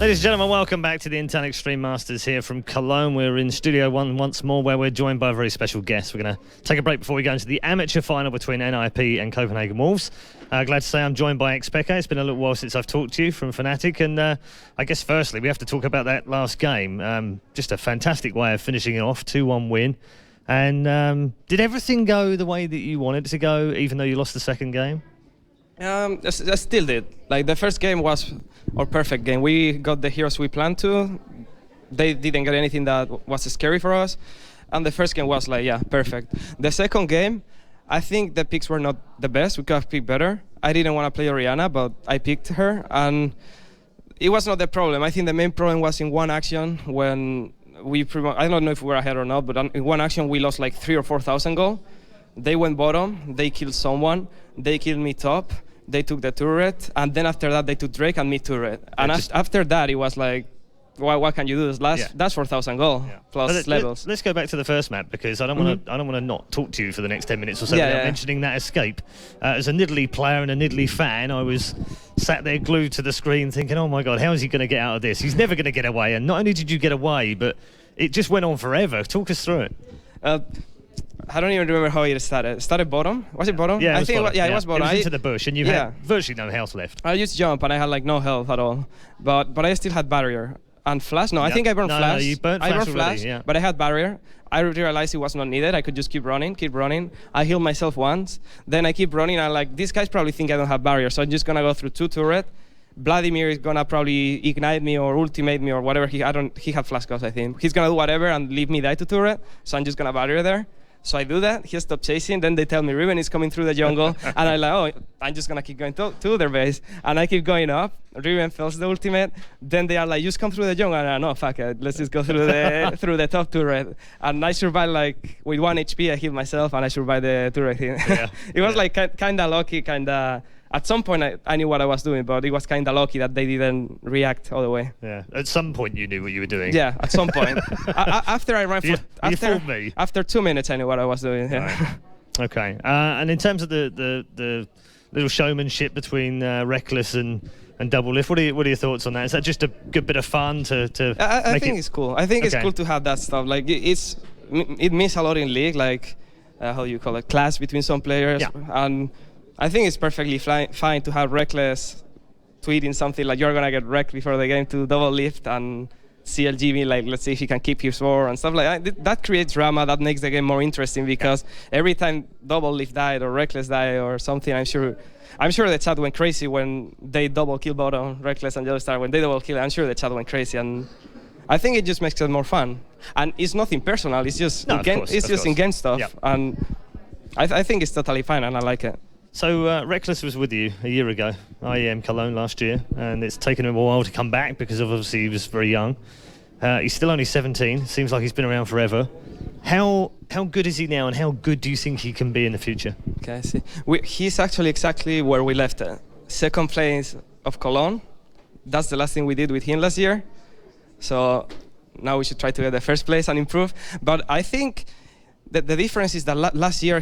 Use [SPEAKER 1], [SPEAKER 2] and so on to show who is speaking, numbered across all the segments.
[SPEAKER 1] Ladies and gentlemen, welcome back to the Intel Extreme Masters here from Cologne. We're in Studio 1 once more, where we're joined by a very special guest. We're going to take a break before we go into the amateur final between NIP and Copenhagen Wolves. Glad to say I'm joined by xPeke. It's been a little while since I've talked to you from Fnatic, and I guess firstly we have to talk about that last game. Just a fantastic way of finishing it off, 2-1 win. And did everything go the way that you wanted it to go, even though you lost the second game?
[SPEAKER 2] I still did. Like, the first game was our perfect game. We got the heroes we planned to. They didn't get anything that was scary for us. And the first game was like, yeah, perfect. The second game, I think the picks were not the best. We could have picked better. I didn't want to play Orianna, but I picked her. And it was not the problem. I think the main problem was in one action when I don't know if we were ahead or not, but in one action we lost like 3,000 or 4,000 gold. They went bottom, they killed someone, they killed me top, they took the turret, and then after that they took Drake and me turret. And after that it was like, what can you do? That's 4,000 gold plus levels.
[SPEAKER 1] Let's go back to the first map, because I don't want to not talk to you for the next 10 minutes or so without mentioning that escape. As a Nidalee player and a Nidalee fan, I was sat there glued to the screen thinking, oh my God, how is he going to get out of this? He's never going to get away. And not only did you get away, but it just went on forever. Talk us through it.
[SPEAKER 2] I don't even remember how it started. Started bottom? Was it bottom?
[SPEAKER 1] Yeah, it was
[SPEAKER 2] bottom.
[SPEAKER 1] It was into the bush, and you had virtually no health left.
[SPEAKER 2] I used jump, and I had like no health at all. But I still had barrier. And flash? No, I think I burned flash.
[SPEAKER 1] No, you burnt flash already,
[SPEAKER 2] but I had barrier. I realized it was not needed. I could just keep running. I healed myself once. Then I keep running. And like, these guys probably think I don't have barrier, so I'm just gonna go through 2 turret. Vladimir is gonna probably ignite me or ultimate me or whatever. He had flash cost, I think. He's gonna do whatever and leave me die to turret. So I'm just gonna barrier there. So I do that, he stopped chasing, then they tell me Riven is coming through the jungle, and I'm like, oh, I'm just gonna keep going to their base. And I keep going up, Riven fails the ultimate, then they are like, just come through the jungle, and I'm like, no, fuck it, let's just go through the through the top turret. And I survived like, with 1 HP, I healed myself, and I survived the turret thing. Yeah. It was like kinda lucky, at some point I knew what I was doing, but it was kinda lucky that they didn't react all the way.
[SPEAKER 1] Yeah, at some point you knew what you were doing.
[SPEAKER 2] Yeah, at some point. After I ran for...
[SPEAKER 1] You fooled me.
[SPEAKER 2] After 2 minutes I knew what I was doing, yeah.
[SPEAKER 1] Right. Okay, and in terms of the little showmanship between Reckless and Double Lift, what are your thoughts on that? Is that just a good bit of fun to
[SPEAKER 2] I think it's cool. I think it's cool to have that stuff. Like, it means a lot in League, like, how do you call it, clash between some players. Yeah. And I think it's perfectly fine to have Reckless tweeting something like, you're gonna get wrecked before the game, to Double Lift and CLGB, like, let's see if he can keep his war and stuff like that. That creates drama, that makes the game more interesting, because every time Double Lift died or Reckless died or something, I'm sure the chat went crazy when they double kill bottom, Reckless and Yellowstar. When they double kill, I'm sure the chat went crazy, and I think it just makes it more fun. And it's nothing personal, it's just in-game stuff. Yep. And I think it's totally fine, and I like it.
[SPEAKER 1] So Reckless was with you a year ago, IEM Cologne last year, and it's taken him a while to come back because obviously he was very young. He's still only 17, seems like he's been around forever. How good is he now, and how good do you think he can be in the future?
[SPEAKER 2] Okay, I see. He's actually exactly where we left it. Second place of Cologne. That's the last thing we did with him last year. So now we should try to get the first place and improve. But I think the difference is that last year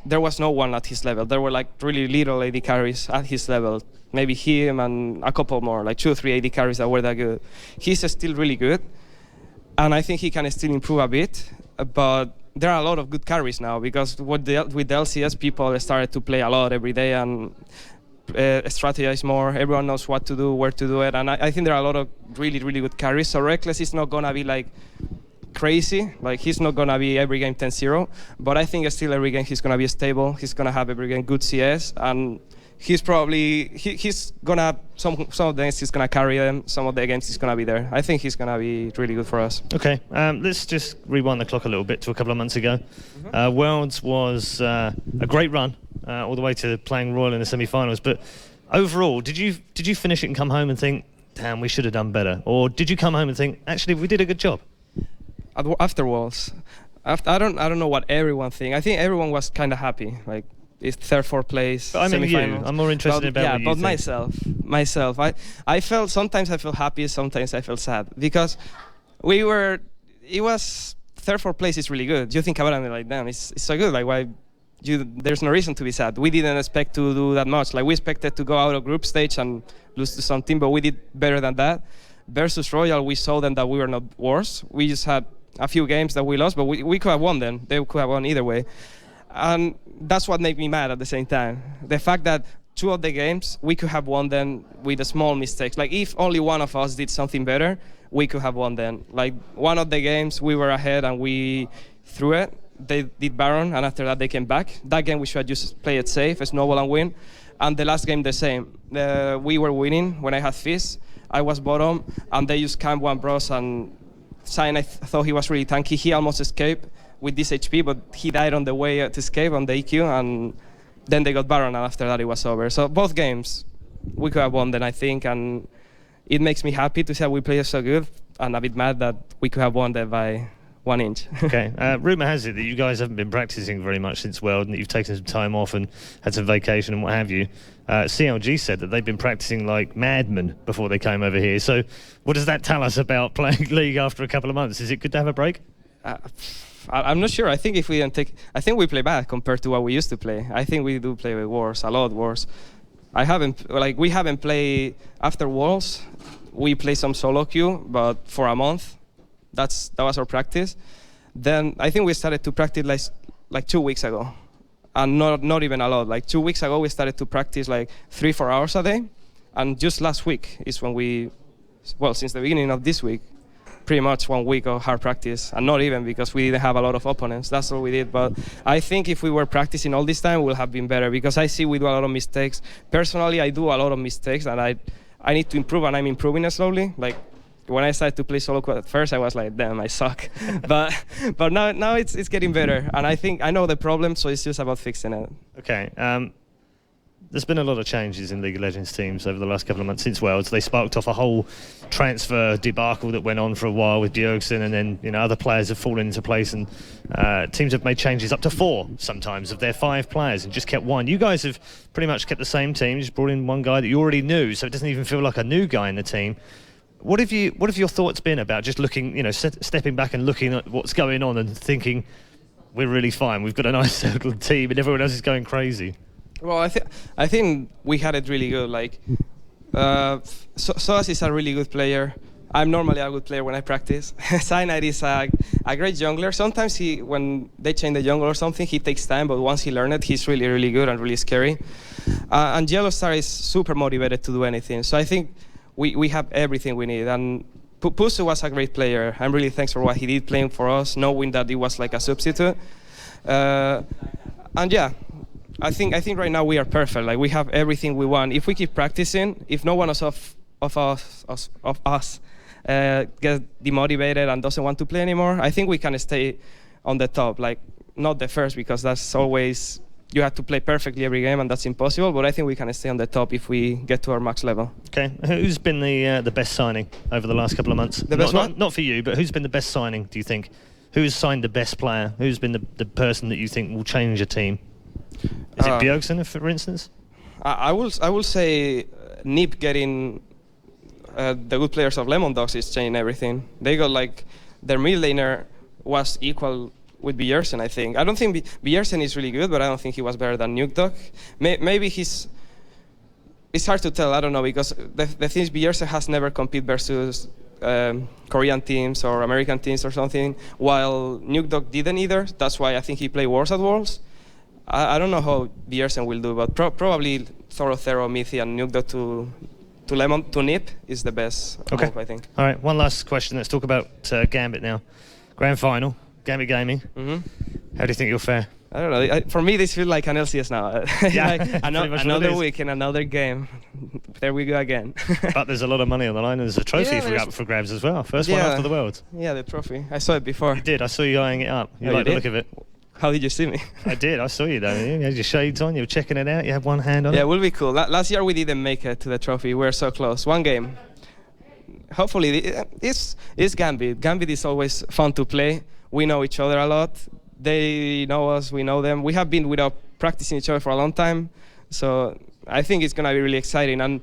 [SPEAKER 2] there was no one at his level. There were like really little AD carries at his level. Maybe him and a couple more, like 2 or 3 AD carries that were that good. He's still really good, and I think he can still improve a bit. But there are a lot of good carries now, because with the LCS, people started to play a lot every day and strategize more. Everyone knows what to do, where to do it, and I think there are a lot of really, really good carries. So Reckless is not gonna be like crazy, like he's not gonna be every game 10-0, but I think still every game he's gonna be stable. He's gonna have every game good CS, and he's probably he's gonna have some of the games he's gonna carry them, some of the games he's gonna be there. I think he's gonna be really good for us.
[SPEAKER 1] Okay, let's just rewind the clock a little bit to a couple of months ago. Worlds was a great run all the way to playing Royal in the semi-finals, but overall, did you finish it and come home and think, damn, we should have done better, or did you come home and think, actually, we did a good job?
[SPEAKER 2] After Worlds, I don't know what everyone think. I think everyone was kind of happy, like it's third, fourth place.
[SPEAKER 1] But I mean, you. I'm more interested about what you
[SPEAKER 2] but
[SPEAKER 1] think.
[SPEAKER 2] myself. I felt sometimes I felt happy, sometimes I felt sad, because it was third, fourth place is really good. You think about it and you're like, damn, it's so good. Like, why? There's no reason to be sad. We didn't expect to do that much. Like, we expected to go out of group stage and lose to some team, but we did better than that. versus Royal, we saw them that we were not worse. We just had a few games that we lost, but we could have won them. They could have won either way. And that's what made me mad at the same time. The fact that 2 of the games, we could have won them with the small mistakes. Like, if only one of us did something better, we could have won them. Like, one of the games, we were ahead and we threw it. They did Baron, and after that, they came back. That game, we should just play it safe, snowball and win. And the last game, the same. We were winning when I had Fizz. I was bottom, and they used Camp 1 Bros, and Sign, I thought he was really tanky. He almost escaped with this HP, but he died on the way to escape on the EQ, and then they got Baron, and after that it was over. So both games, we could have won them, I think, and it makes me happy to see how we played so good, and a bit mad that we could have won them by 1 inch.
[SPEAKER 1] Okay. Rumour has it that you guys haven't been practicing very much since World, and that you've taken some time off and had some vacation and what have you. CLG said that they've been practicing like madmen before they came over here. So what does that tell us about playing League after a couple of months? Is it good to have a break?
[SPEAKER 2] I'm not sure. I think if we didn't take, I think we play bad compared to what we used to play. I think we do play worse, a lot worse. We haven't played after Worlds. We play some solo queue, but for a month. That was our practice. Then I think we started to practice like 2 weeks ago, and not even a lot. Like 2 weeks ago, we started to practice like 3-4 hours a day, and just last week is when since the beginning of this week, pretty much 1 week of hard practice, and not even because we didn't have a lot of opponents. That's all we did. But I think if we were practicing all this time, we would have been better, because I see we do a lot of mistakes. Personally, I do a lot of mistakes, and I need to improve, and I'm improving slowly. Like, when I started to play solo quad at first, I was like, damn, I suck. but now it's getting better, and I know the problem, so it's just about fixing it.
[SPEAKER 1] Okay. There's been a lot of changes in League of Legends teams over the last couple of months since Worlds. They sparked off a whole transfer debacle that went on for a while with Bjergsen, and then other players have fallen into place, and teams have made changes up to 4 sometimes of their 5 players and just kept 1. You guys have pretty much kept the same team, just brought in one guy that you already knew, so it doesn't even feel like a new guy in the team. What have your thoughts been about just looking, stepping back and looking at what's going on and thinking, we're really fine, we've got a nice settled team and everyone else is going crazy?
[SPEAKER 2] Well, I think we had it really good. Like, Soas is a really good player. I'm normally a good player when I practice. Cyanide is a great jungler. Sometimes when they change the jungle or something, he takes time, but once he learns it, he's really, really good and really scary. And Yellowstar is super motivated to do anything. So I think we have everything we need. And Pusu was a great player. I'm really thankful for what he did playing for us, knowing that it was like a substitute. And yeah, I think right now we are perfect. Like, we have everything we want. If we keep practicing, if no one of us gets demotivated and doesn't want to play anymore, I think we can stay on the top. Like, not the first, because that's always, you have to play perfectly every game, and that's impossible. But I think we can stay on the top if we get to our max level.
[SPEAKER 1] Okay, who's been the best signing over the last couple of months?
[SPEAKER 2] The best one?
[SPEAKER 1] Not for you, but who's been the best signing, do you think? Who's signed the best player? Who's been the person that you think will change a team? Is it Bjergsen, for instance?
[SPEAKER 2] I will say Nip getting the good players of Lemon Dogs is changing everything. They got, like, their mid laner was equal with Bjergsen, I think. I don't think Bjergsen is really good, but I don't think he was better than Nuke Dog. Maybe it's hard to tell, I don't know, because the thing is Bjergsen has never competed versus Korean teams or American teams or something, while Nuke Dog didn't either. That's why I think he played worse at Worlds. I don't know how Bjergsen will do, but probably Thoro, Mithi, and Nuke Dog to Nip is the best move, I think.
[SPEAKER 1] All right, one last question. Let's talk about Gambit now. Grand final, Gambit Gaming. Mm-hmm. How do you think you'll fare?
[SPEAKER 2] I don't know. For me, this feels like an LCS now.
[SPEAKER 1] Yeah,
[SPEAKER 2] like another week and another game. There we go again.
[SPEAKER 1] But there's a lot of money on the line, and there's a trophy for grabs as well. First one after the World.
[SPEAKER 2] Yeah, the trophy. I saw it before.
[SPEAKER 1] You did. I saw you eyeing it up. You like the look of it.
[SPEAKER 2] How did you see me?
[SPEAKER 1] I did. I saw you though. You had your shades on. You were checking it out. You had one hand on it.
[SPEAKER 2] Yeah, it will be cool. Last year we didn't make it to the trophy. We were so close. One game. Hopefully, it's Gambit. Gambit is always fun to play. We know each other a lot. They know us. We know them. We have been without practicing each other for a long time. So I think it's going to be really exciting. And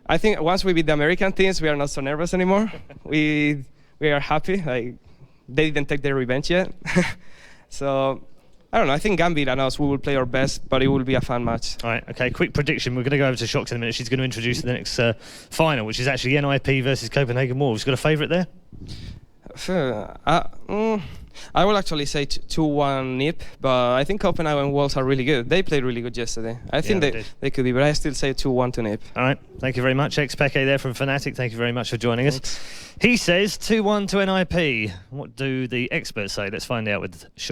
[SPEAKER 2] I think once we beat the American teams, we are not so nervous anymore. we are happy. Like, they didn't take their revenge yet. So I don't know. I think Gambit and us, we will play our best, but it will be a fun match.
[SPEAKER 1] All right, okay, quick prediction. We're going to go over to Shocks in a minute. She's going to introduce the next final, which is actually NIP versus Copenhagen Wolves. Got a favourite there?
[SPEAKER 2] I will actually say 2-1 NIP, but I think Copenhagen Wolves are really good. They played really good yesterday. I think they could be, but I still say 2-1 to NIP.
[SPEAKER 1] All right, thank you very much. xPeke there from Fnatic. Thank you very much for joining us. He says 2-1 to NIP. What do the experts say? Let's find out with Shocks.